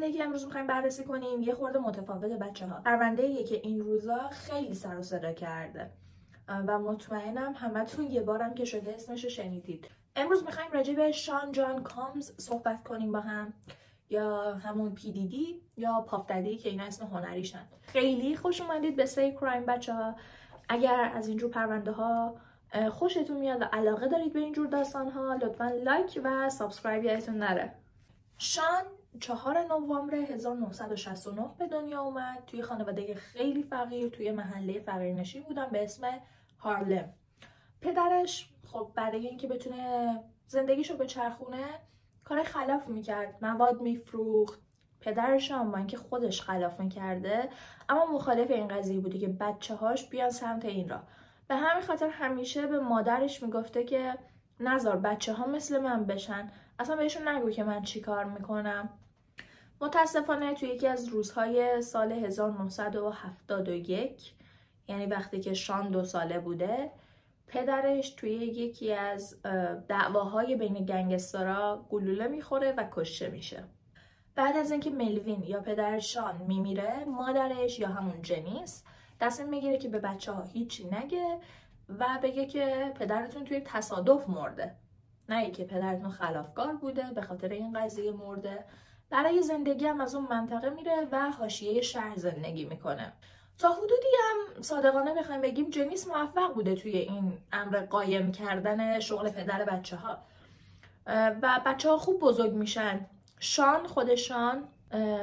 پرونده‌ای که امروز می‌خوایم بررسی کنیم یه خورده متفاوته بچه‌ها. پرونده‌ایه که این روزا خیلی سر و صدا کرده و مطمئنم همتون یه بارم که شده اسمش رو شنیدید. امروز می‌خوایم راجع به شان جان کامز صحبت کنیم با هم، یا همون PDD یا پاف ددی که اینا اسم هنریشن. خیلی خوش اومدید به سی کرایم بچه‌ها. اگر از اینجور پرونده ها خوشتون میاد و علاقه دارید به اینجور داستان ها، لطفاً لایک و سابسکرایب یادتون نره. شان 4 نوامبر 1969 به دنیا اومد. توی خانواده خیلی فقیر توی محله فقیرنشین بودن به اسم هارلم. پدرش خب برای اینکه بتونه زندگیشو بچرخونه کار خلاف میکرد، مواد میفروخت. پدرش هم با اینکه خودش خلاف میکرده اما مخالف این قضیه بوده که بچه‌هاش بیان سمت این راه. به همین خاطر همیشه به مادرش میگفته که نذار بچه‌ها مثل من بشن، اصلا بهشون نگو که من چی کار میکنم. متاسفانه توی یکی از روزهای سال 1971، یعنی وقتی که شان 2 ساله بوده، پدرش توی یکی از دعواهای بین گنگسترها گلوله میخوره و کشته میشه. بعد از اینکه ملوین یا پدر شان میمیره، مادرش یا همون جنیس تصمیم میگیره که به بچه‌ها هیچی نگه و بگه که پدرتون توی تصادف مرده، نه که پدرتون خلافکار بوده به خاطر این قضیه مرده. برای زندگی هم از اون منطقه میره و حاشیه شهر زندگی میکنه. تا حدودی هم صادقانه بخوایم بگیم جنیس موفق بوده توی این امر قایم کردن شغل پدر بچه‌ها و بچه‌ها خوب بزرگ میشن. خودشان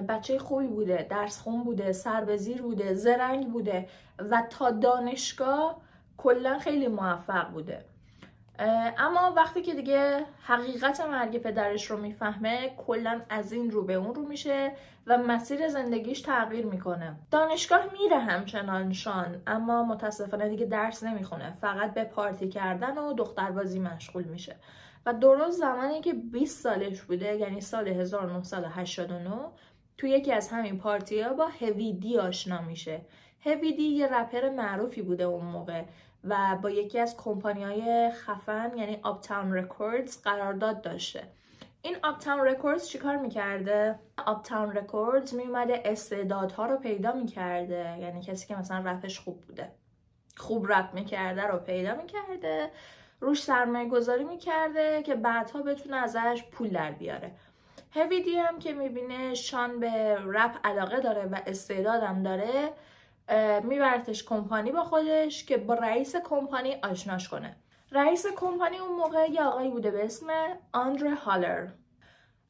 بچه خوبی بوده، درس خون بوده، سربزیر بوده، زرنگ بوده و تا دانشگاه کلا خیلی موفق بوده. اما وقتی که دیگه حقیقت مرگ پدرش رو میفهمه، کلا از این رو به اون رو میشه و مسیر زندگیش تغییر میکنه. دانشگاه میره همچنان شان، اما متاسفانه دیگه درس نمیخونه، فقط به پارتی کردن و دختربازی مشغول میشه. و درست زمانی که 20 سالش بوده، یعنی سال 1989، تو یکی از همین پارتی‌ها با هوی دی آشنا میشه. هوی دی یه رپر معروفی بوده اون موقع و با یکی از کمپانی‌های خفن یعنی آپتاون رکوردز قرارداد داشته. این آپتاون رکوردز چیکار میکرده؟ آپتاون رکوردز میومده استعدادها رو پیدا میکرده، یعنی کسی که مثلا رپش خوب بوده، خوب رپ میکرده رو پیدا میکرده، روش سرمایه گذاری میکرده که بعدها بتونه ازش پول در بیاره. هوی دی هم که میبینه شان به رپ علاقه داره و استعدادم داره، میبرتش کمپانی با خودش که با رئیس کمپانی آشناش کنه. رئیس کمپانی اون موقع یه آقایی بوده به اسم آندره هالر.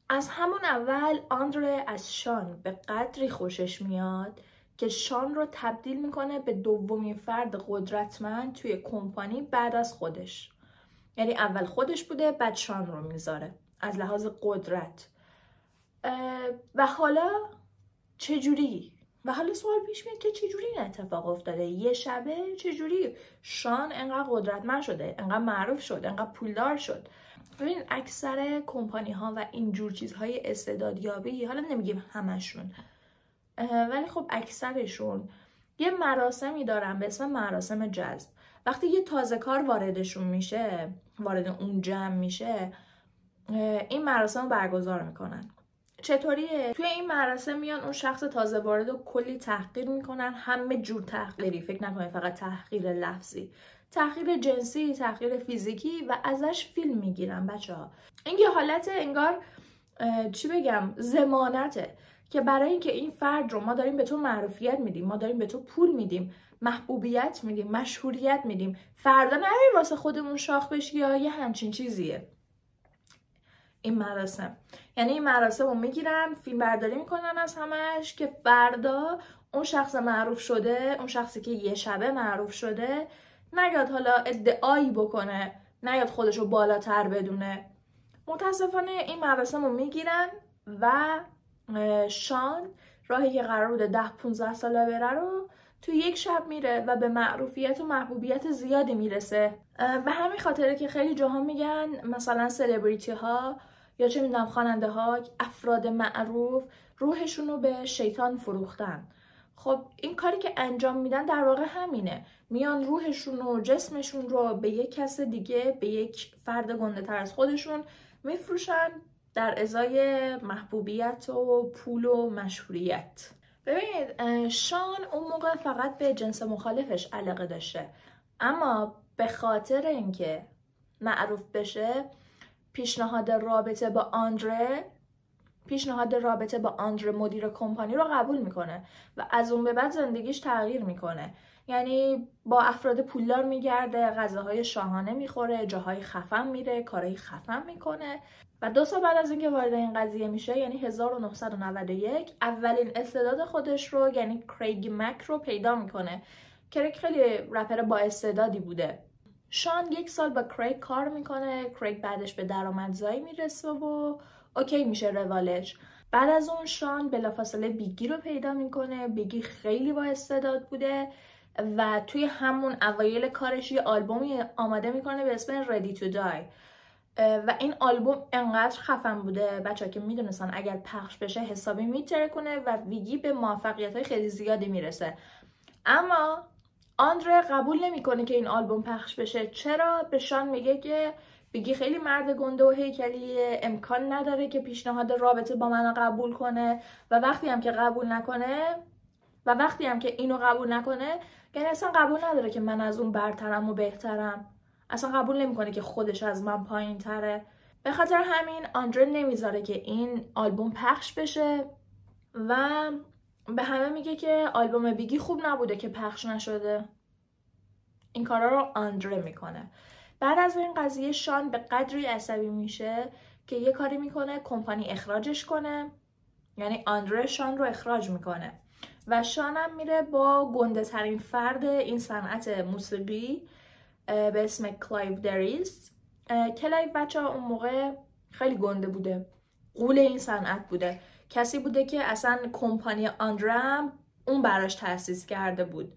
از همون اول آندره از شان به قدری خوشش میاد که شان رو تبدیل میکنه به دومین فرد قدرتمند توی کمپانی بعد از خودش. یعنی اول خودش بوده، بعد شان رو میذاره از لحاظ قدرت. و حالا چجوری؟ و حالا سوال پیش میاد که چجوری این اتفاق افتاده؟ یه شبه چجوری شان انقدر قدرتمند شده، انقدر معروف شد، انقدر پولدار شد؟ ببین اکثر کمپانی ها و اینجور چیزهای استعدادیابی، حالا نمیگیم همشون، ولی خب اکثرشون یه مراسمی دارن به اسم مراسم جذب. وقتی یه تازه کار واردشون میشه، وارد اون جمع میشه، این مراسم رو برگزار میکنن. چطوریه؟ توی این مراسم میان اون شخص تازه وارد رو کلی تحقیر میکنن، همه جور تحقیری، فکر نکنید فقط تحقیر لفظی، تحقیر جنسی، تحقیر فیزیکی، و ازش فیلم میگیرن بچه‌ها. این یه حالت انگار چی بگم، ضمانته که برای اینکه این فرد رو ما داریم به تو معروفیت میدیم، ما داریم به تو پول میدیم، محبوبیت میدیم، مشهوریت میدیم، فردا نری واسه خودمون شاخ بشی یا یه همچین چیزیه. این مراسم یعنی این مراسم رو میگیرن، فیلم برداری میکنن از همش که فردا اون شخص معروف شده، اون شخصی که یه شبه معروف شده، نیاد حالا ادعایی بکنه، نیاد خودش رو بالاتر بدونه. متاسفانه این مراسم رو میگیرن و شان راهی که قرار بوده 10-15 ساله بره رو تو یک شب میره و به معروفیت و محبوبیت زیادی میرسه. به همین خاطره که خیلی جاها میگن مثلا سلبریتی ها یا چه میدونم خواننده ها، افراد معروف روحشون رو به شیطان فروختن. خب این کاری که انجام میدن در واقع همینه، میان روحشون و جسمشون رو به یک کس دیگه، به یک فرد گنده تر از خودشون میفروشن در ازای محبوبیت و پول و مشهوریت. ببینید شان اون موقع فقط به جنس مخالفش علاقه داشته، اما به خاطر اینکه معروف بشه پیشنهاد رابطه با آندره مدیر کمپانی رو قبول میکنه و از اون به بعد زندگیش تغییر میکنه. یعنی با افراد پولدار میگرده، غذاهای شاهانه میخوره، جاهای خفن میره، کارهای خفن میکنه و 2 سال بعد از اینکه وارد این قضیه میشه، یعنی 1991، اولین استعداد خودش رو یعنی کریگ مک رو پیدا میکنه. کریگ خیلی رپر با استعدادی بوده. شان 1 سال با کریگ کار میکنه، کریگ بعدش به درآمدزایی میرسه و اوکی میشه روالش. بعد از اون شان بلافاصله بیگی رو پیدا میکنه. بیگی خیلی با استعداد بوده و توی همون اوایل کارش یه آلبومی آماده میکنه به اسم Ready to Die و این آلبوم انقدر خفن بوده بچه‌ها که میدونستن اگر پخش بشه حسابی میترکونه و بیگی به موفقیت‌های خیلی زیادی میرسه. اما آندره قبول نمیکنه که این آلبوم پخش بشه. چرا؟ به شان میگه که بیگی خیلی مرد گنده و هیکلیه، امکان نداره که پیشنهاد رابطه با من قبول کنه و وقتی هم که اینو قبول نکنه یعنی اصلا قبول نداره که من از اون برترم و بهترم، اصلا قبول نمیکنه که خودش از من پایین تره. به خاطر همین آندره نمیذاره که این آلبوم پخش بشه و به همه میگه که آلبوم بیگی خوب نبوده که پخش نشده. این کارا رو آندره میکنه. بعد از این قضیه شان به قدری عصبی میشه که یه کاری میکنه کمپانی اخراجش کنه، یعنی آندره شان رو اخراج میکنه و شان هم میره با گنده ترین فرد این صنعت موسیقی به اسم کلایو دریس. کلایو بچه اون موقع خیلی گنده بوده، غول این صنعت بوده، کسی بوده که اصلا کمپانی آندره اون براش تأسیس کرده بود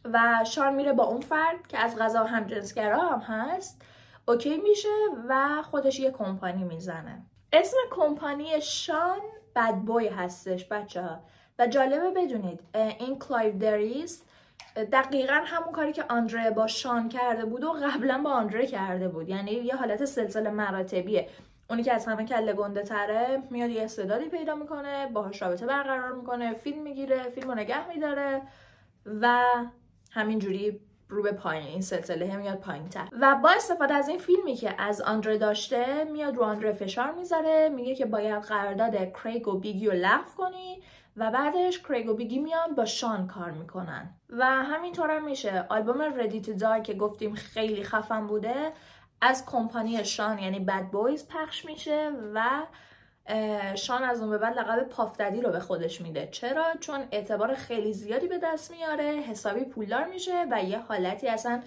و شان میره با اون فرد که از قضا همجنسگرا هم هست اوکی میشه و خودش یه کمپانی میزنه. اسم کمپانی شان بد بوی هستش بچه‌ها و جالبه بدونید این کلایو دریس دقیقا همون کاری که آندره با شان کرده بود و قبلا با آندره کرده بود، یعنی یه حالت سلسله مراتبیه. اونی که از همه کله گنده تره میاد یه استعدادی پیدا میکنه، باهاش رابطه برقرار میکنه، فیلم میگیره، فیلمو نگه میداره و همینجوری رو به پایین این سلسله میاد پایین تر و با استفاده از این فیلمی که از آندره داشته میاد رو آندره فشار میذاره، میگه که باید قرارداد کریگ و بیگی رو لغو کنی و بعدش کریگ و بیگی میان با شان کار میکنن و همینطور هم میشه. آلبوم Ready to Die که گفتیم خیلی خفن بوده از کمپانی شان یعنی بد بویز پخش میشه و شان از اون به بعد لقب پاف ددی رو به خودش میده. چرا؟ چون اعتبار خیلی زیادی به دست میاره، حسابی پولدار میشه و یه حالتی اصلا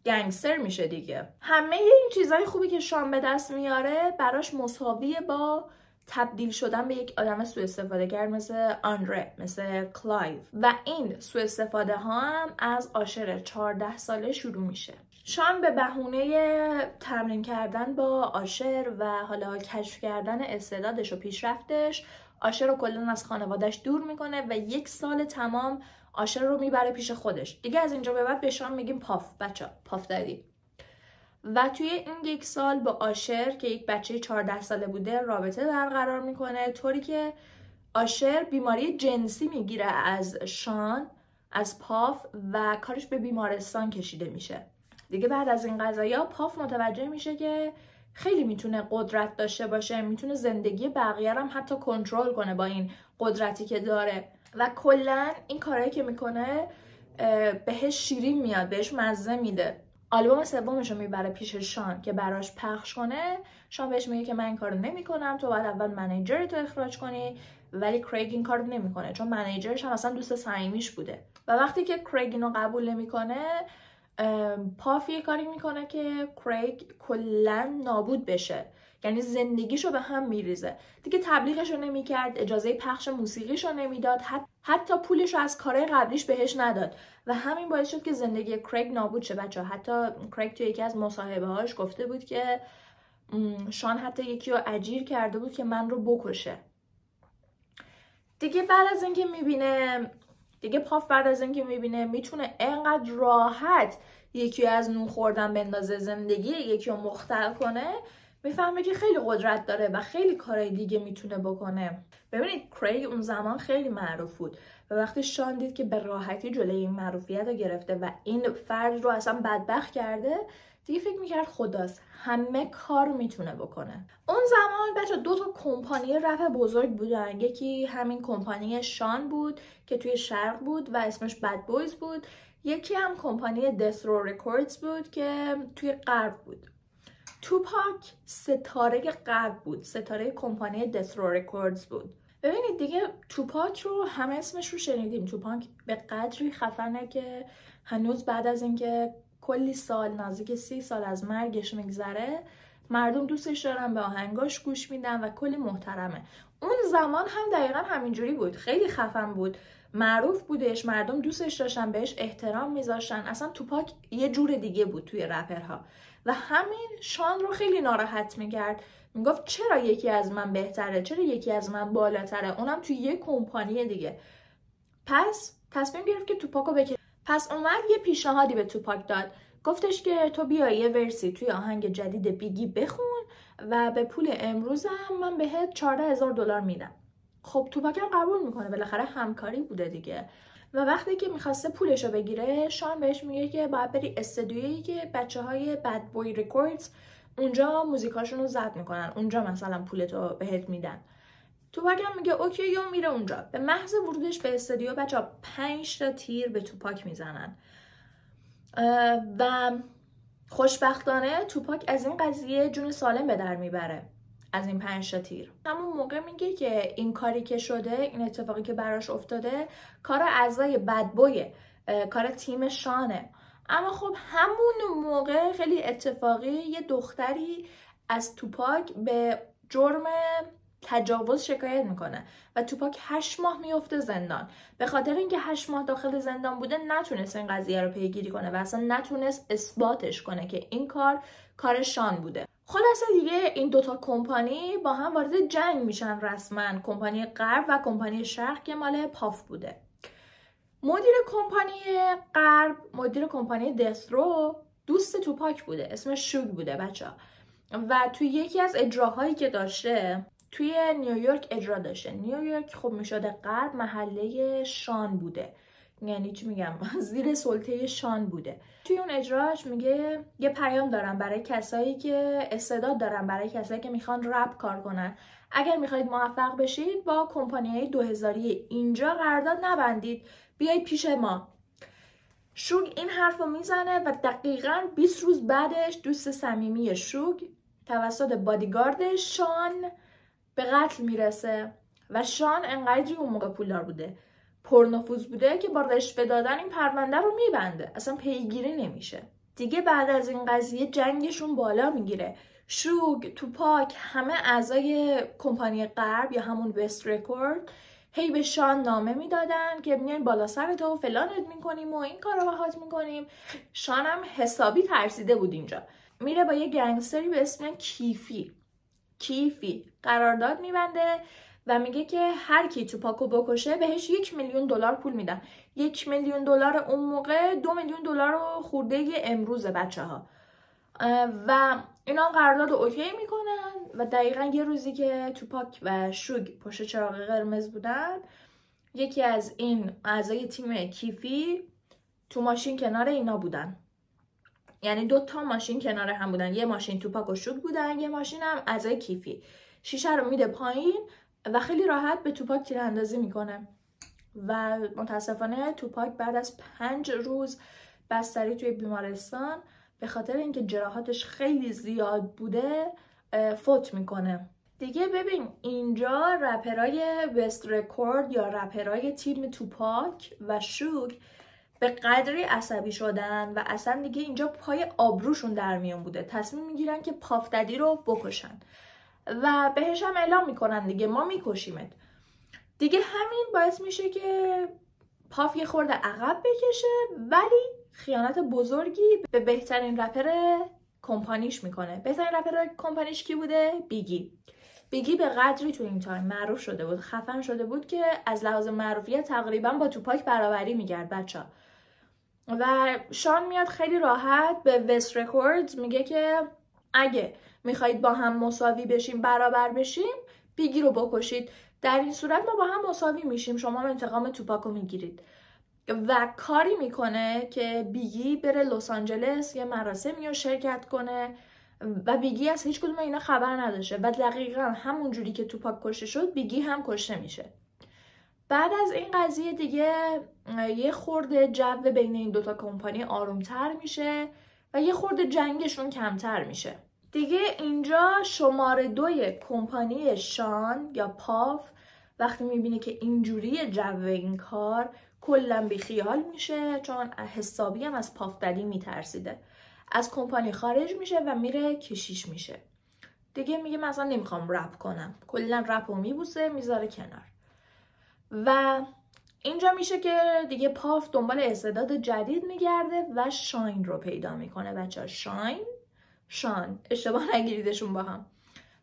گنگستر میشه دیگه. همه این چیزای خوبی که شان به دست میاره براش مساویه با تبدیل شدن به یک آدم سوء استفاده گر مثل آندره، مثل کلایو و این سوء استفاده ها هم از آشر 14 ساله شروع میشه. شان به بهونه تمرین کردن با آشر و حالا کشف کردن استعدادش و پیشرفتش آشر رو کلا از خانوادهش دور میکنه و 1 سال تمام آشر رو میبره پیش خودش. دیگه از اینجا به بعد به شان میگیم پاف بچه، پاف ددی. و توی این 1 سال با آشر که یک بچه 14 ساله بوده رابطه برقرار میکنه، طوری که آشر بیماری جنسی میگیره از شان، از پاف و کارش به بیمارستان کشیده میشه. دیگه بعد از این قضایا پاف متوجه میشه که خیلی میتونه قدرت داشته باشه، میتونه زندگی بقیه هم حتی کنترل کنه با این قدرتی که داره و کلا این کارهایی که میکنه بهش شیرین میاد، بهش مزه میده. آلبوم سومش رو میبره پیش شان که براش پخش کنه. شان بهش میگه که من این کارو نمیکنم، تو باید اول منیجرتو اخراج کنی، ولی کریگ این کارو نمیکنه چون منیجرش هم اصلا دوست صمیمیش بوده. و وقتی که کریگ اینو قبول نمیکنه پاف یه کاری میکنه که کریگ کلا نابود بشه، یعنی زندگیشو به هم میریزه. دیگه تبلیغشو نمیکرد، اجازه پخش موسیقیشو نمیداد، حتی پولشو از کارهای قبلیش بهش نداد و همین باعث شد که زندگی کریگ نابود شه بچه‌ها. حتی کریگ توی یکی از مصاحبه‌هاش گفته بود که شان حتی یکی رو اجیر کرده بود که من رو بکشه. دیگه بعد از اینکه میبینه پاف بعد از اینکه میبینه میتونه انقدر راحت یکی از نون خوردن بندازه، زندگی یکی رو مختل کنه، میفهمه که خیلی قدرت داره و خیلی کارهای دیگه میتونه بکنه. ببینید کریگ اون زمان خیلی معروف بود و وقتی شان دید که به راحتی جلوی این معروفیت رو گرفته و این فرد رو اصلا بدبخت کرده، دیگه فکر میکرد خداست، همه کار میتونه بکنه. اون زمان بچه 2 کمپانی رپ بزرگ بودن. یکی همین کمپانی شان بود که توی شرق بود و اسمش بد بویز بود. یکی هم کمپانی دث رو رکوردز بود که توی غرب بود. توپاک ستاره غرب بود، ستاره کمپانی دث رو رکوردز بود. ببینید دیگه توپاک رو همه اسمش رو شنیدیم. توپاک به قدری خفنه که هنوز بعد از اینکه کلی سال، نزدیک 30 سال از مرگش میگذره، مردم دوستش دارن، به آهنگاش گوش میدن و کلی محترمه. اون زمان هم دقیقا همینجوری بود، خیلی خفن بود، معروف بودش، مردم دوستش داشتن، بهش احترام میذاشتن. اصلا توپاک یه جور دیگه بود توی رپرها و همین شان رو خیلی ناراحت میکرد. میگفت چرا یکی از من بهتره، چرا یکی از من بالاتره، اونم توی یه کمپانی دیگه. پس تصمیم گرفت که توپاک رو بکنه. پس اومد یه پیشنهادی به توپاک داد، گفتش که تو بیا یه ورسی توی آهنگ جدید بیگی بخون و به پول امروزم من بهت $14,000 میدم. خب توپاک هم قبول میکنه، بالاخره همکاری بوده دیگه. و وقتی که میخواسته پولشو بگیره، شان بهش میگه که باید بری استودیویی که بچه‌های بد بوی رکوردز اونجا موزیکاشون رو ضبط میکنن، اونجا مثلا پولتو بهت میدن. توپاک هم میگه اوکی و میره اونجا. به محض ورودش به استودیو بچه‌ها 5 تا تیر به توپاک میزنن و خوشبختانه توپاک از این قضیه جون سالم به در میبره، از این 5 تا تیر. همون موقع میگه که این کاری که شده، این اتفاقی که براش افتاده، کار اعضای بد بویه، کار تیم شانه. اما خب همون موقع خیلی اتفاقی یه دختری از توپاک به جرم تجاوز شکایت میکنه و توپاک 8 ماه میفته زندان. به خاطر اینکه 8 ماه داخل زندان بوده نتونست این قضیه رو پیگیری کنه و اصلا نتونست اثباتش کنه که این کار شان بوده. خلاصه دیگه این 2 کمپانی با هم وارد جنگ میشن رسما، کمپانی غرب و کمپانی شرق که مال پاف بوده. مدیر کمپانی غرب، مدیر کمپانی دث رو، دوست توپاک بوده، اسمش شوگ بوده بچه‌ها. و توی یکی از اجراهایی که داشته توی نیویورک اجرا داشته. نیویورک خب میشده غرب، محله شان بوده، یعنی چی میگم، زیر سلطه شان بوده. توی اون اجراش میگه یه پیام دارم برای کسایی که استعداد دارن، برای کسایی که میخوان رپ کار کنن، اگر میخواید موفق بشید با کمپانی‌های 2000 اینجا قرارداد نبندید، بیایید پیش ما. شوگ این حرف رو میزنه و دقیقاً 20 روز بعدش دوست صمیمی شوگ توسط بادیگارد شان به قتل میرسه و شان انقدری اون موقع پولدار بوده، پرنفوذ بوده که با رشوه دادن این پرونده رو میبنده، اصلا پیگیری نمیشه. دیگه بعد از این قضیه جنگشون بالا میگیره. شوگ، توپاک، همه اعضای کمپانی غرب یا همون وست رکورد هی به شان نامه میدادن که میایم بالا سر تو، فلانت میکنیم و این کارو باهات میکنیم. شان هم حسابی ترسیده بود اینجا. میره با یه گنگستری به اسم کیفی قرارداد میبنده و میگه که هر کی توپاکو بکشه بهش $1,000,000 پول میدن. $1,000,000 اون موقع $2,000,000 رو خورده امروزه بچه‌ها. و اینا قرارداد رو اوکی میکنن و دقیقا یه روزی که توپاک و شوگ پشت چراغ قرمز بودن، یکی از این اعضای تیم کیفی تو ماشین کنار اینا بودن. یعنی 2 ماشین کنار هم بودن، یه ماشین توپاک و شوگ بودن، یه ماشین هم اعضای کیفی. شیشه رو میده پایین و خیلی راحت به توپاک تیراندازی میکنه و متاسفانه توپاک بعد از 5 روز بستری توی بیمارستان به خاطر اینکه جراحاتش خیلی زیاد بوده فوت میکنه. دیگه ببین اینجا رپرای وست رکورد یا رپرای تیم توپاک و شوگ به قدری عصبی شدن و اصلا دیگه اینجا پای آبروشون در میون بوده، تصمیم میگیرن که پاف ددی رو بکشن و بهش هم اعلام میکنن دیگه ما میکشیمت. دیگه همین باعث میشه که پاف یه خورده عقب بکشه، ولی خیانت بزرگی به بهترین رپر کمپانیش میکنه. بهترین رپر کمپانیش کی بوده؟ بیگی به قدری تو این تایم معروف شده بود، خفن شده بود که از لحاظ معروفیت تقریبا با توپاک برابری میگرد بچه‌ها. و شان میاد خیلی راحت به وست رکوردز میگه که اگه میخواید با هم مساوی بشیم، برابر بشیم، بیگی رو بکشید. در این صورت ما با هم مساوی میشیم، شما هم انتقام توپاک رو میگیرید. و کاری میکنه که بیگی بره لس آنجلس یه مراسمی رو شرکت کنه و بیگی از هیچ کدوم اینا خبر نداشته و دقیقا همون جوری که توپاک کشته شد بیگی هم کشته میشه. بعد از این قضیه دیگه یه خورده جو بین این دوتا کمپانی آرومتر میشه و یه خورده جنگشون کمتر میشه. دیگه اینجا شماره 2 کمپانی شان یا پاف وقتی میبینه که اینجوری جو این کار کلا بیخیال میشه، چون حسابی هم از پاف ددی میترسیده. از کمپانی خارج میشه و میره کشیش میشه. دیگه میگه مثلا نمیخوام رپ کنم، کلا رپ رو میبوسه میذاره کنار. و اینجا میشه که دیگه پاف دنبال استعداد جدید میگرده و شاین رو پیدا میکنه. بچه‌ها شان اشتباه نگیریدشون با هم.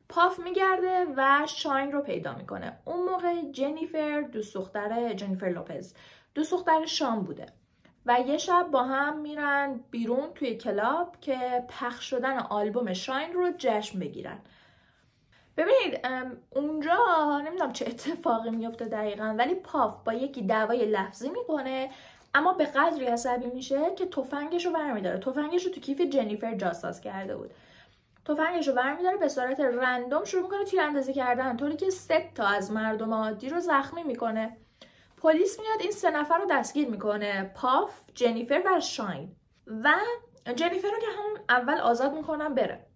پاف میگرده و شاین رو پیدا میکنه. اون موقع جنیفر جنیفر لوپز دوست دختر شان بوده و یه شب با هم میرن بیرون توی کلاب که پخش شدن آلبوم شاین رو جشن بگیرن. ببینید اونجا نمیدونم چه اتفاقی میفته دقیقا، ولی پاف با یکی دعوای لفظی میکنه، اما به قدری عصبی میشه که تفنگش رو برمیداره. تفنگش رو تو کیف جنیفر جاساز کرده بود. تفنگش رو برمیداره، به صورت رندوم شروع میکنه تیراندازی کردن، طوری که 3 تا از مردم عادی رو زخمی میکنه. پلیس میاد این 3 نفر رو دستگیر میکنه، پاف، جنیفر و شاین. و جنیفر رو که همون اول آزاد میکنن بره.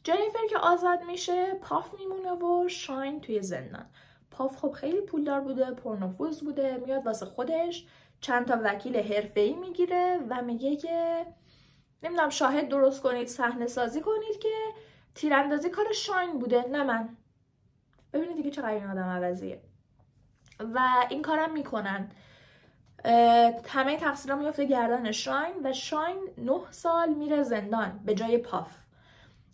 جنیفر که آزاد میشه پاف میمونه و شاین توی زندان. پاف خب خیلی پولدار بوده، پرنفوذ بوده، میاد واسه خودش چند تا وکیل حرفه‌ای میگیره و میگه که نمیدونم شاهد درست کنید، صحنه سازی کنید که تیراندازی کار شاین بوده نه من. ببینید دیگه چقدر این آدم عوضیه. و این کارم میکنن. همه تقصیرها میفته گردن شاین و شاین 9 سال میره زندان به جای پاف.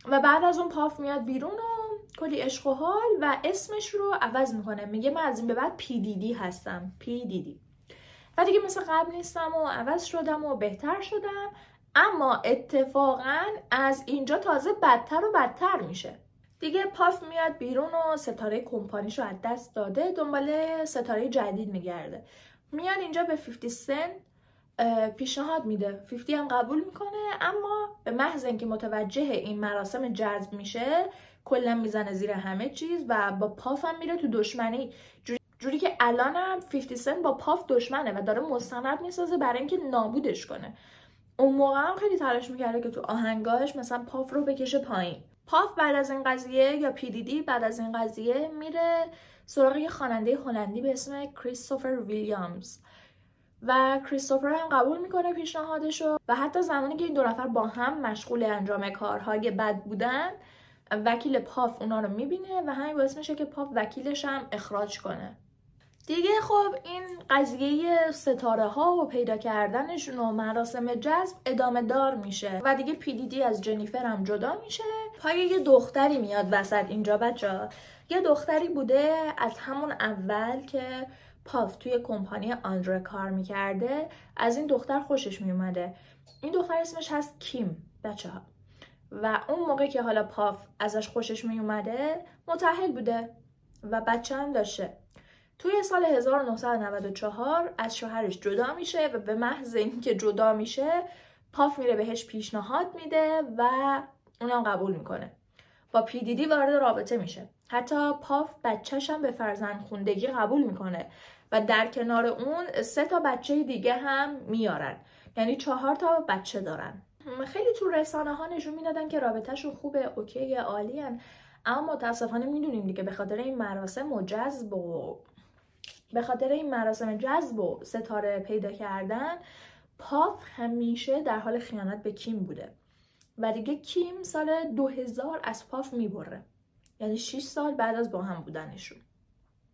و بعد از اون پاف میاد بیرون و کلی عشق و حال و اسمش رو عوض میکنه، میگه من از این به بعد پی دی دی هستم، پی دی دی. و دیگه مثل قبل نیستم و عوض شدم و بهتر شدم. اما اتفاقا از اینجا تازه بدتر و بدتر میشه. دیگه پاف میاد بیرون و ستاره کمپانیشو از دست داده، دنبال ستاره جدید میگرده. میاد اینجا به 50 سنت پیشنهاد میده، 50 هم قبول میکنه، اما به محض اینکه متوجه این مراسم جذب میشه کلا میزنه زیر همه چیز و با پاف هم میره تو دشمنی، جوری که الان هم 50 سنت با پاف دشمنه و داره مستند میسازه برای اینکه نابودش کنه. اون موقع هم خیلی تلاش میکرده که تو آهنگاش مثلا پاف رو بکشه پایین. پاف بعد از این قضیه یا پی دی دی بعد از این قضیه میره سراغ یه خواننده هلندی به اسم کریستوفر ویلیامز و کریستوفر هم قبول میکنه پیشنهادشو و حتی زمانی که این 2 نفر با هم مشغول انجام کارهای بد بودن وکیل پاف اونا رو میبینه و همین باعث میشه که پاف وکیلش هم اخراج کنه. دیگه خب این قضیه ستاره ها و پیدا کردنشون و مراسم جذب ادامه دار میشه و دیگه پی دی دی از جنیفر هم جدا میشه. پای یه دختری میاد وسط اینجا بچه‌ها. یه دختری بوده از همون اول که پاف توی کمپانی آندره کار میکرده، از این دختر خوشش میومده. این دختر اسمش هست کیم بچه‌ها. و اون موقع که حالا پاف ازش خوشش میومده متأهل بوده و بچه هم داشته. توی سال 1994 از شوهرش جدا میشه و به محض اینکه جدا میشه پاف میره بهش پیشنهاد میده و اونم قبول میکنه. با پی دی دی وارد رابطه میشه. حتی پاف بچه‌ش هم به فرزندخوندگی قبول میکنه و در کنار اون 3 تا بچه دیگه هم میارن. یعنی 4 تا بچه دارن. خیلی تو رسانه ها نشون میدادن که رابطه‌شون خوبه، اوکی، عالیه. اما متاسفانه میدونیم دیگه به خاطر این مراسم جذب و ستاره پیدا کردن پاف همیشه در حال خیانت به کیم بوده و دیگه کیم سال 2000 از پاف میبره، یعنی 6 سال بعد از با هم بودنشون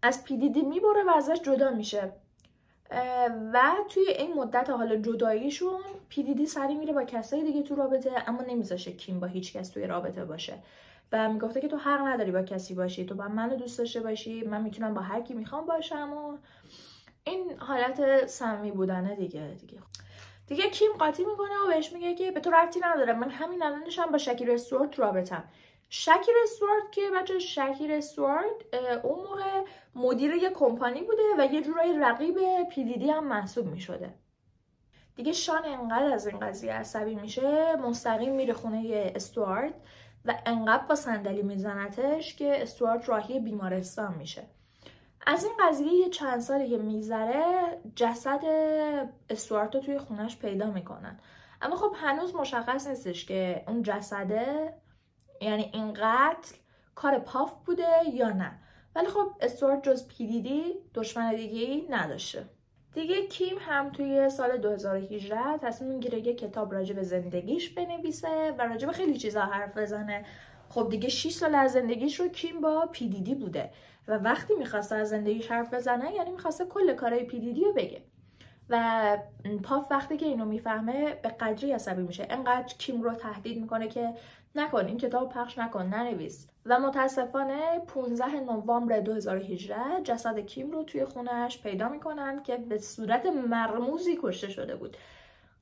از پی دی دی میبره و ازش جدا میشه. و توی این مدت حالا جداییشون پی دی دی سری میره با کسای دیگه تو رابطه، اما نمیذاشه کیم با هیچ کس توی رابطه باشه و میگفته که تو حق نداری با کسی باشی، تو با منو دوست داشته باشی، من میتونم با هر کی میخوام باشم و این حالت صمیمی بودنه دیگه. دیگه کیم قاطی میکنه و بهش میگه که به تو ربطی نداره، من همین الانشم با شکیر استوارت رابطم. شکیر استوارت که بچه شکیر استوارت اون موقع مدیر یه کمپانی بوده و یه جورایی رقیب PDD هم محسوب میشده. دیگه شان انقدر از این قضیه عصبی میشه مستقیم میره خونه استوارت و انقدر با صندلی میزنتش که استوارت راهی بیمارستان میشه. از این قضیه یه چند سالی که میگذره جسد استوارت رو توی خونش پیدا میکنن، اما خب هنوز مشخص نیستش که اون جسده، یعنی این قتل کار پاف بوده یا نه. ولی خب استوارت جز PDD دشمن دیگه‌ای نداشته. دیگه کیم هم توی سال 2018 تصمیم میگیره یه کتاب راجع به زندگیش بنویسه و راجع به خیلی چیزا حرف بزنه. خب دیگه 6 سال از زندگیش رو کیم با PDD بوده و وقتی میخواسته از زندگیش حرف بزنه یعنی میخواسته کل کارهای PDD رو بگه. و پاف وقتی که اینو میفهمه به قدری عصبی میشه، انقدر کیم رو تهدید میکنه که نکن، این کتاب پخش نکن، ننویس. و متاسفانه 15 نوامبر 2018 جسد کیم رو توی خونش پیدا میکنن که به صورت مرموزی کشته شده بود.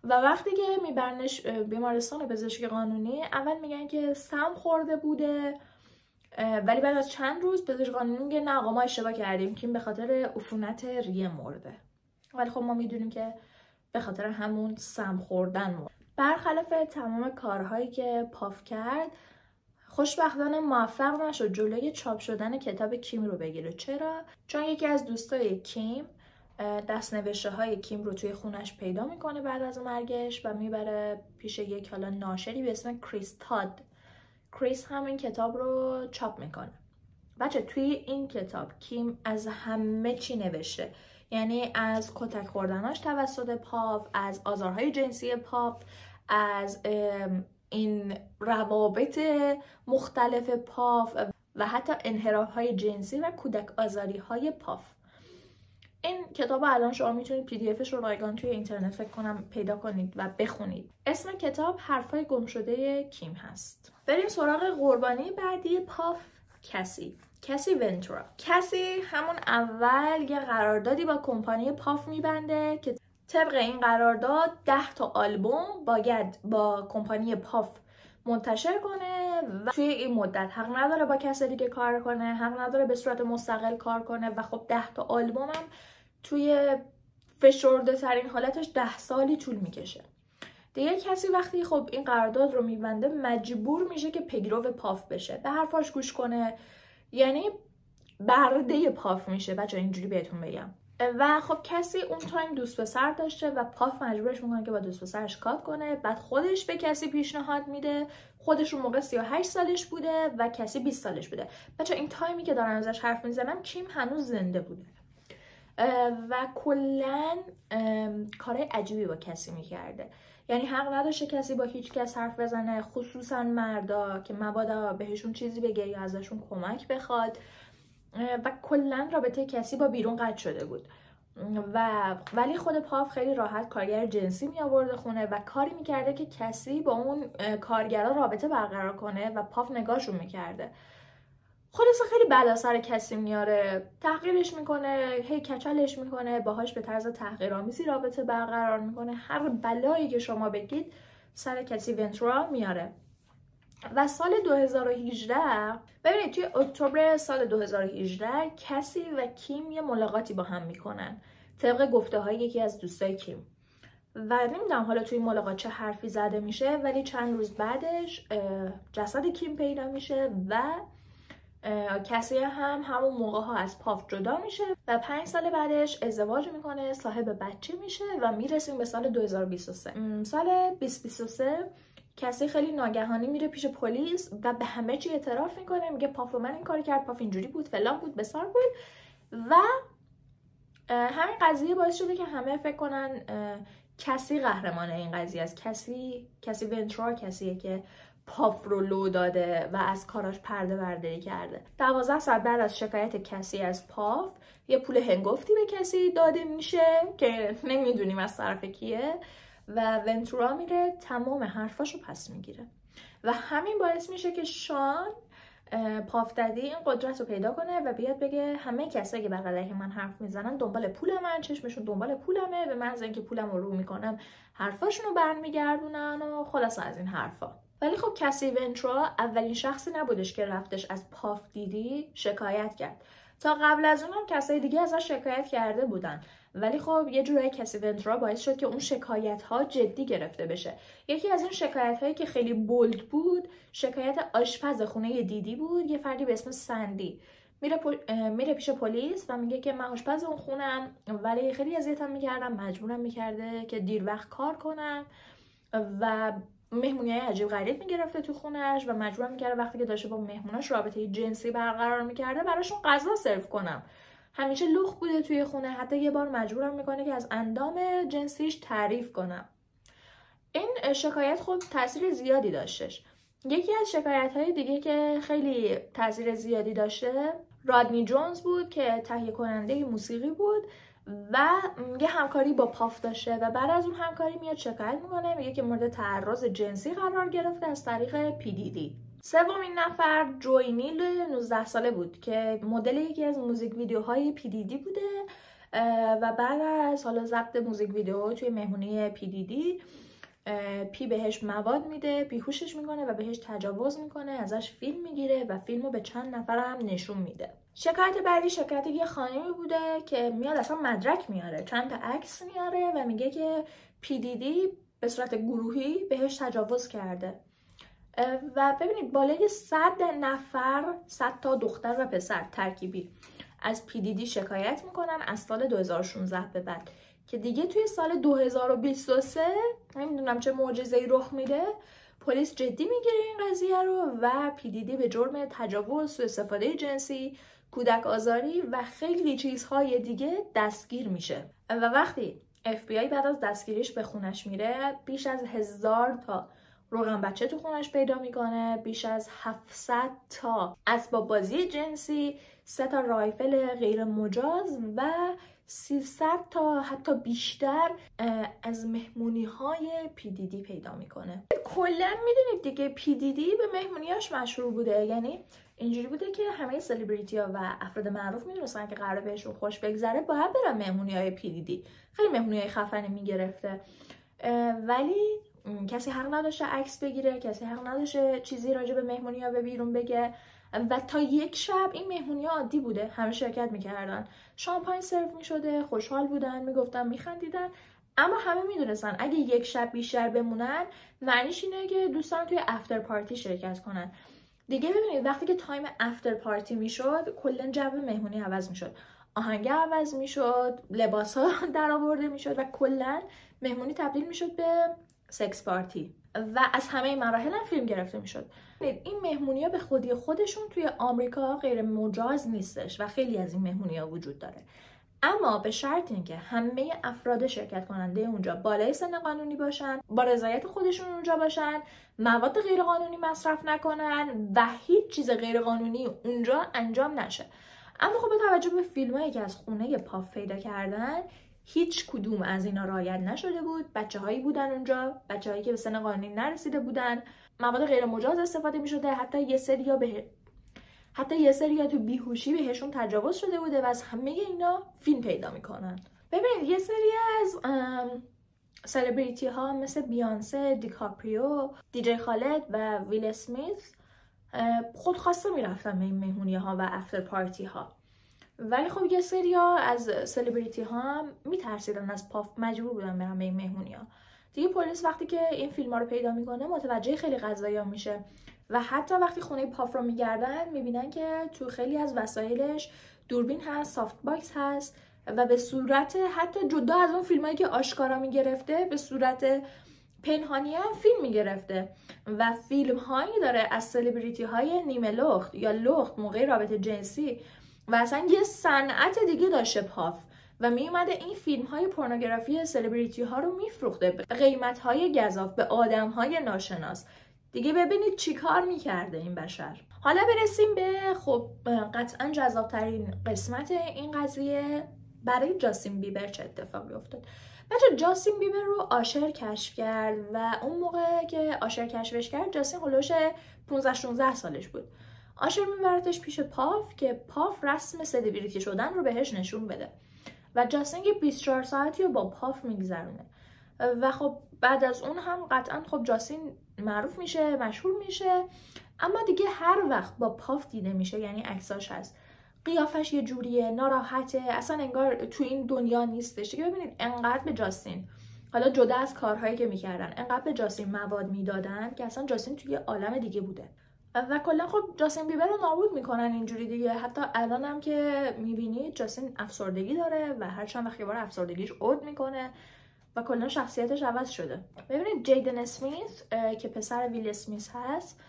و وقتی که میبرنش بیمارستان پزشکی قانونی، اول میگن که سم خورده بوده، ولی بعد از چند روز پزشک قانونی میگه نه آقا ما اشتباه کردیم، کیم به خاطر عفونت ریه مرده. ولی خب ما میدونیم که به خاطر همون سم خوردن مرد. برخلاف تمام کارهایی که پاف کرد، خوشبختانه موفق نشد جلوی چاپ شدن کتاب کیم رو بگیره. چرا؟ چون یکی از دوستای کیم دست‌نوشته های کیم رو توی خونش پیدا میکنه بعد از مرگش و میبره پیش یک حالا ناشری به اسم کریس تاد. کریس هم این کتاب رو چاپ میکنه. بچه توی این کتاب کیم از همه چی نوشته، یعنی از کتک خوردناش توسط پاف، از آزارهای جنسی پاف، از این روابط مختلف پاف و حتی انحراف‌های جنسی و کودک آزاری‌های پاف. این کتاب الان شما میتونید PDFش رو رایگان توی اینترنت فکر کنم پیدا کنید و بخونید. اسم کتاب حرفای گمشده کیم هست. بریم سراغ قربانی بعدی پاف، کسی ونتورا. کسی همون اول یه قراردادی با کمپانی پاف میبنده که طبق این قرارداد 10 تا آلبوم باید با کمپانی پاف منتشر کنه و توی این مدت حق نداره با کسی دیگه کار کنه، حق نداره به صورت مستقل کار کنه و خب 10 تا آلبوم هم توی فشرده ترین حالتش 10 سالی طول میکشه. دیگه کسی وقتی خب این قرارداد رو میبنده مجبور میشه که پیرو پاف بشه، به حرفاش گوش کنه، یعنی برده پاف میشه. بچه اینجوری بهتون بگم. و خب کسی اون تایم دوست پسر داشته و پاف مجبورش میکنه که با دوست پسرش کات کنه. بعد خودش به کسی پیشنهاد میده. خودش اون موقع 38 سالش بوده و کسی 20 سالش بوده. بچه این تایمی که دارم ازش حرف میزنم کیم هنوز زنده بوده و کلن کارهای عجیبی با کسی میکرده. یعنی حق نداشته کسی با هیچ کس حرف بزنه، خصوصا مردا که مبادا بهشون چیزی بگه یا ازشون کمک بخواد. و کلا رابطه کسی با بیرون قطع شده بود ولی خود پاف خیلی راحت کارگر جنسی می آورده خونه و کاری میکرده که کسی با اون کارگرا رابطه برقرار کنه و پاف نگاهشون میکرده. خلاصه خیلی بلا سر کسی میاره، تحقیرش میکنه، هی کچلش میکنه، باهاش به طرز تحقیرآمیزی رابطه برقرار میکنه. هر بلایی که شما بگید سر کسی ونتورا میاره. و سال 2018 ببینید توی اکتبر سال 2018 کسی و کیم یه ملاقاتی با هم میکنن طبق گفته های یکی از دوستای کیم و نمیدونم حالا توی ملاقات چه حرفی زده میشه، ولی چند روز بعدش جسد کیم پیدا میشه و کسی هم همون موقع ها از پاف جدا میشه و 5 سال بعدش ازدواج میکنه، صاحب بچه میشه و میرسیم به سال 2023. سال 2023 کسی خیلی ناگهانی میره پیش پلیس و به همه چی اعتراف میکنه، میگه پاف من این کار کرد، پاف اینجوری بود، فلان بود، بسار بود. و همین قضیه باعث شده که همه فکر کنن کسی قهرمانه این قضیه است. کسی ونتورا کسیه که پاف رو لو داده و از کاراش پرده برداری کرده. 12 ساعت بعد از شکایت کسی از پاف یه پول هنگفتی به کسی داده میشه که نمیدونیم از طرف کیه و ونتورا میره تمام حرفاشو پس میگیره و همین باعث میشه که شان پاف ددی این قدرت رو پیدا کنه و بیاد بگه همه کسایی که بر علیه من حرف میزنن دنبال پولمن، چشمشون دنبال پولمه، به محض اینکه پولم رو میکنم حرفاشون رو برمیگردونن و خلاص از این حرفا. ولی خب کسی ونترا اولین شخصی نبودش که رفتش از پاف دیدی شکایت کرد. تا قبل از اون هم کسای دیگه ازش شکایت کرده بودن، ولی خب یه جورایی کسی ونترا باعث شد که اون شکایت ها جدی گرفته بشه. یکی از این شکایت هایی که خیلی بولد بود شکایت آشپز خونه دیدی بود. یه فردی به اسم سندی میره پیش پلیس و میگه که من آشپز اون خونم، ولی خیلی اذیتم میکردم، مجبورم میکرده که دیر وقت کار کنم و مهمونیای عجیب غریب میگرفته تو خونش و مجبورم میکرده وقتی که داشته با مهموناش رابطه جنسی برقرار میکرده براشون غذا سرو کنم. همیشه لخت بوده توی خونه، حتی یه بار مجبورم میکنه که از اندام جنسیش تعریف کنم. این شکایت خب تاثیر زیادی داشتش. یکی از شکایت های دیگه که خیلی تاثیر زیادی داشته رادنی جونز بود که تهیه کننده موسیقی بود و یه همکاری با پاف داشته و بعد از اون همکاری میاد شکایت میکنه، میگه که مورد تعرض جنسی قرار گرفته از طریق PDD. سومین نفر جوی نیل 19 ساله بود که مدل یکی از موزیک ویدیوهای PDD بوده و بعد از حالا ضبط موزیک ویدیو توی مهمونی PDD پی بهش مواد میده، بیهوشش میکنه و بهش تجاوز میکنه، ازش فیلم میگیره و فیلمو به چند نفر هم نشون میده. شکایت بعدی شکایت یه خانمی بوده که میاد اصلا مدرک میاره، چند تا عکس میاره و میگه که PDD به صورت گروهی بهش تجاوز کرده. و ببینید بالای 100 نفر، 100 تا دختر و پسر ترکیبی از PDD شکایت میکنن از سال 2016 به بعد که دیگه توی سال 2023 نمیدونم چه معجزه‌ای رخ میده، پلیس جدی میگیره این قضیه رو و PDD به جرم تجاوز، سوء استفاده جنسی، کودک آزاری و خیلی چیزهای دیگه دستگیر میشه. و وقتی FBI بعد از دستگیریش به خونش میره بیش از 1000 تا روغن بچه تو خونش پیدا میکنه، بیش از 700 تا اسباب بازی جنسی، 3 تا رایفل غیر مجاز و 300 تا حتی بیشتر از مهمونی های PDD پیدا میکنه. کلا میدونید دیگه PDD به مهمونیاش مشهور بوده، یعنی اینجوری بوده که همه سلبریتی ها و افراد معروف میدونستن که قراره بهشون خوش بگذره باید برن مهمونی های PDD. خیلی مهمونی های خفنی میگرفته ولی کسی حق نداشته عکس بگیره، کسی حق نداشته چیزی راجع به مهمونی ها به بیرون بگه و تا یک شب این مهمونی ها عادی بوده، همه شرکت میکردن، شامپاین سرو میشده، خوشحال بودن، میگفتن، میخندیدن، اما همه میدونستن اگه یک شب بیشتر بمونن معنیش اینه که دوستان توی افتر پارتی شرکت کنن. دیگه ببینید وقتی که تایم افتر پارتی میشد کلا جو مهمونی عوض میشد، آهنگ عوض میشد، لباس ها در آورده میشد و کلا مهمونی تبدیل میشد به سکس پارتی و از همه مراحل هم فیلم گرفته میشد. این مهمونی ها به خودی خودشون توی آمریکا غیر مجاز نیستش و خیلی از این مهمونی ها وجود داره، اما به شرط اینکه همه افراد شرکت کننده اونجا بالای سن قانونی باشن، با رضایت خودشون اونجا باشن، مواد غیر قانونی مصرف نکنن و هیچ چیز غیر قانونی اونجا انجام نشه. اما خب به توجه به فیلمایی که از خونه پاف پیدا کردن هیچ کدوم از اینا رعایت نشده بود. بچه‌هایی بودن اونجا، بچه‌هایی که به سن قانونی نرسیده بودن، مواد غیر مجاز استفاده می‌شده، حتی یه سریا تو بیهوشی بهشون تجاوز شده بوده و از همه اینا فیلم پیدا میکنن. ببینید یه سری از سلبریتی ها مثل بیانسه، دیکاپریو، دیجی خالد و ویل اسمیت خودخواسته میرفتن به این مهمونی ها و افتر پارتی ها، ولی خب یه سری از سلبریتی ها هم میترسیدن از پاف، مجبور بودن برن به این مهمونی ها. دیگه پلیس وقتی که این فیلم ها رو پیدا میکنه متوجه خیلی قضایا میشه و حتی وقتی خونه پاف رو میگردن میبینن که تو خیلی از وسایلش دوربین هست، سافت باکس هست و به صورت حتی جدا از اون فیلمایی که آشکارا میگرفته به صورت پنهانی هم فیلم میگرفته و فیلم هایی داره از سلبریتی های نیمه لخت یا لخت موقع رابطه جنسی و اصلا یه صنعت دیگه داشته پاف و میومده این فیلم های پورنوگرافی سلبریتی ها رو میفروخته به قیمت های گزاف به آدم های ناشناس. دیگه ببینید چی کار میکرده این بشر. حالا برسیم به خب قطعا جذابترین قسمت این قضیه، برای جاستین بیبر چه اتفاقی افتاد. بچه جاستین بیبر رو آشر کشف کرد و اون موقع که آشر کشفش کرد جاستین هلوش 15-16 سالش بود. آشر میبردش پیش پاف که پاف رسم سلبریتی شدن رو بهش نشون بده و جاستین که 24 ساعتی رو با پاف میگذرونه و خب بعد از اون هم قطعا خب جاستین معروف میشه، مشهور میشه، اما دیگه هر وقت با پاف دیده میشه، یعنی عکساش هست، قیافش یه جوریه، ناراحته، اصلا انگار تو این دنیا نیستش دیگه. ببینید انقدر به جاستین، حالا جدا از کارهایی که میکردن، انقدر به جاستین مواد میدادن که اصلا جاستین توی عالم دیگه بوده و کلا خب جاستین بیبر رو نابود میکنن اینجوری دیگه. حتی الان هم که میبینید جاستین افسردگی داره و هر چند وقت یه بار افسردگیش عود میکنه و کلا شخصیتش عوض شده. ببینید جیدن اسمیت که پسر ویل اسمیت هست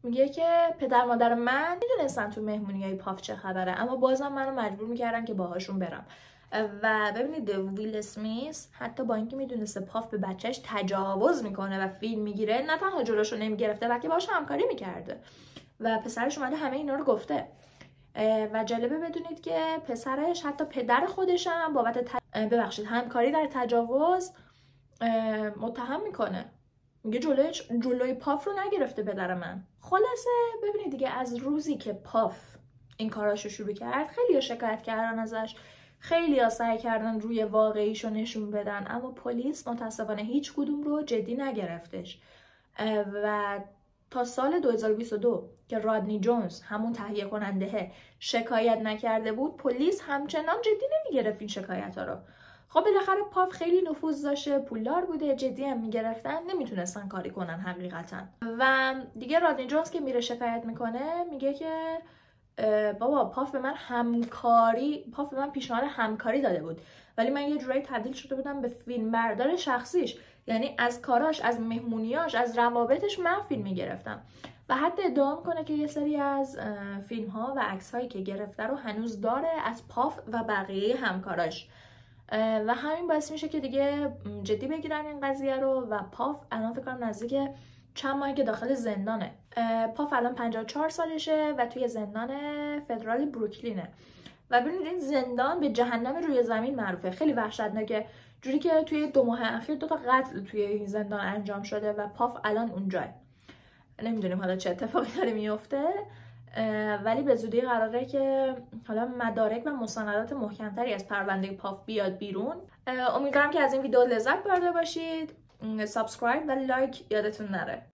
میگه که پدر مادر من میدونستن تو مهمونیای پاف چه خبره، اما بازم منو مجبور میکردن که باهاشون برم. و ببینید ویل اسمیت حتی با اینکه میدونسته پاف به بچهش تجاوز میکنه و فیلم میگیره، نه تنها جلوشو نمیگرفته بلکه باهاش همکاری میکرده و پسرش اومده همه اینا رو گفته. و جالبه بدونید که پسرش حتی پدر خودش هم بابت همکاری در تجاوز متهم میکنه. میگه جلوی پاف رو نگرفته پدر من. خلاصه ببینید دیگه از روزی که پاف این کاراشو شروع کرد خیلی شکایت کردن ازش، خیلی سعی کردن روی واقعیشو نشون بدن، اما پلیس متاسفانه هیچ کدوم رو جدی نگرفتش و تا سال 2022 که رادنی جونز همون تهیه کننده شکایت نکرده بود، پلیس همچنان جدی نمیگرفت این شکایت ها رو. خب بالاخره پاف خیلی نفوذ داشته، پولدار بوده، جدی هم میگرفتن، نمیتونستن کاری کنن حقیقتا. و دیگه رادنی جونز که میره شکایت میکنه میگه که بابا پاف به من پیشنهاد همکاری داده بود، ولی من یه جورایی تبدیل شده بودم به فیلمبردار شخصیش، یعنی از کاراش، از مهمونیاش، از روابطش من فیلم میگرفتم. و حتی ادعا میکنه که یه سری از فیلم ها و عکس هایی که گرفته رو هنوز داره از پاف و بقیه همکاراش و همین باعث میشه که دیگه جدی بگیرن این قضیه رو و پاف الان فکر کنم نزدیک چند ماهی که داخل زندانه. پاف الان 54 سالشه و توی زندان فدرال بروکلینه و ببینید این زندان به جهنم روی زمین معروفه، خیلی وحشتناکه، جوری که توی 2 ماه اخیر 2 تا قتل توی این زندان انجام شده و پاف الان اونجاه. نمیدونیم حالا چه اتفاقی داره میفته، ولی به زودی قراره که حالا مدارک و مستندات محکمتری از پرونده پاف بیاد بیرون. امیدوارم که از این ویدیو لذت برده باشید. سابسکرایب و لایک یادتون نره.